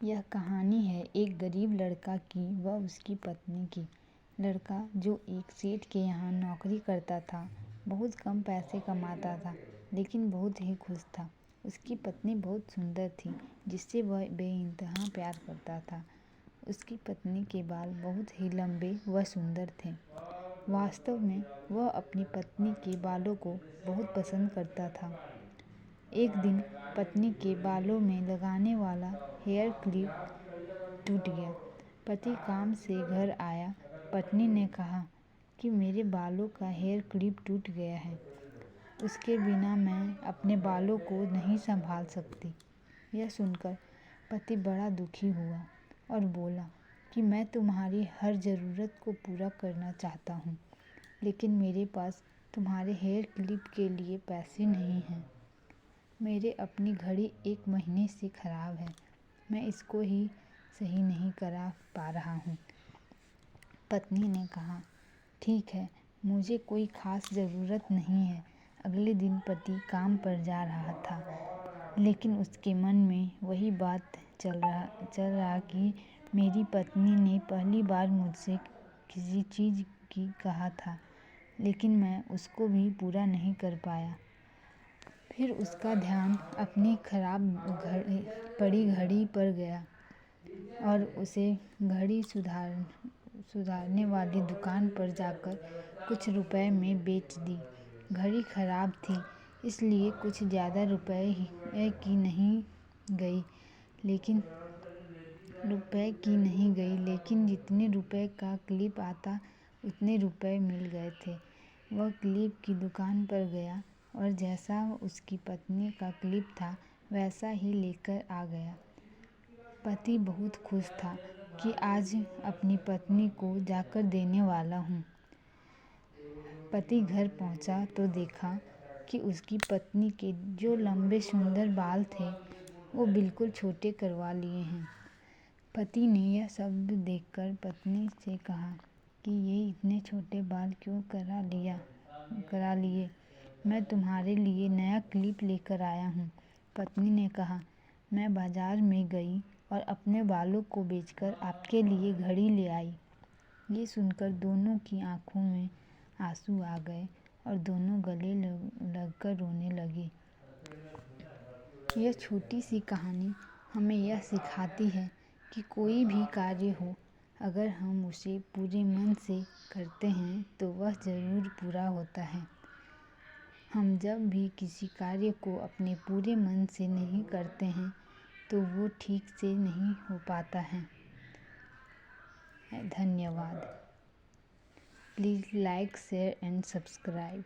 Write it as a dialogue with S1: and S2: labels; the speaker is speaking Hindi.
S1: यह कहानी है एक गरीब लड़का की व उसकी पत्नी की। लड़का जो एक सेठ के यहाँ नौकरी करता था, बहुत कम पैसे कमाता था, लेकिन बहुत ही खुश था। उसकी पत्नी बहुत सुंदर थी, जिससे वह बेइंतहा प्यार करता था। उसकी पत्नी के बाल बहुत ही लंबे व सुंदर थे। वास्तव में वह अपनी पत्नी के बालों को बहुत पसंद करता था। एक दिन पत्नी के बालों में लगाने वाला हेयर क्लिप टूट गया। पति काम से घर आया। पत्नी ने कहा कि मेरे बालों का हेयर क्लिप टूट गया है। उसके बिना मैं अपने बालों को नहीं संभाल सकती। यह सुनकर पति बड़ा दुखी हुआ और बोला कि मैं तुम्हारी हर ज़रूरत को पूरा करना चाहता हूँ, लेकिन मेरे पास तुम्हारे हेयर क्लिप के लिए पैसे नहीं हैं। मेरे अपनी घड़ी 1 महीने से ख़राब है। मैं इसको ही सही नहीं करा पा रहा हूँ। पत्नी ने कहा, ठीक है, मुझे कोई ख़ास ज़रूरत नहीं है। अगले दिन पति काम पर जा रहा था, लेकिन उसके मन में वही बात चल रहा कि मेरी पत्नी ने पहली बार मुझसे किसी चीज़ की कहा था, लेकिन मैं उसको भी पूरा नहीं कर पाया। फिर उसका ध्यान अपनी खराब पड़ी घड़ी पर गया और उसे घड़ी सुधारने वाली दुकान पर जाकर कुछ रुपए में बेच दी। घड़ी खराब थी, इसलिए कुछ ज़्यादा रुपए की नहीं गई, लेकिन जितने रुपए का क्लिप आता उतने रुपए मिल गए थे। वह क्लिप की दुकान पर गया और जैसा उसकी पत्नी का क्लिप था वैसा ही लेकर आ गया। पति बहुत खुश था कि आज अपनी पत्नी को जाकर देने वाला हूँ। पति घर पहुँचा तो देखा कि उसकी पत्नी के जो लंबे सुंदर बाल थे वो बिल्कुल छोटे करवा लिए हैं। पति ने यह सब देखकर पत्नी से कहा कि ये इतने छोटे बाल क्यों करा लिए? मैं तुम्हारे लिए नया क्लिप लेकर आया हूँ। पत्नी ने कहा, मैं बाजार में गई और अपने बालों को बेचकर आपके लिए घड़ी ले आई। ये सुनकर दोनों की आंखों में आंसू आ गए और दोनों गले लगकर रोने लगे। यह छोटी सी कहानी हमें यह सिखाती है कि कोई भी कार्य हो, अगर हम उसे पूरे मन से करते हैं तो वह ज़रूर पूरा होता है। हम जब भी किसी कार्य को अपने पूरे मन से नहीं करते हैं तो वो ठीक से नहीं हो पाता है। धन्यवाद। Please like, share and subscribe.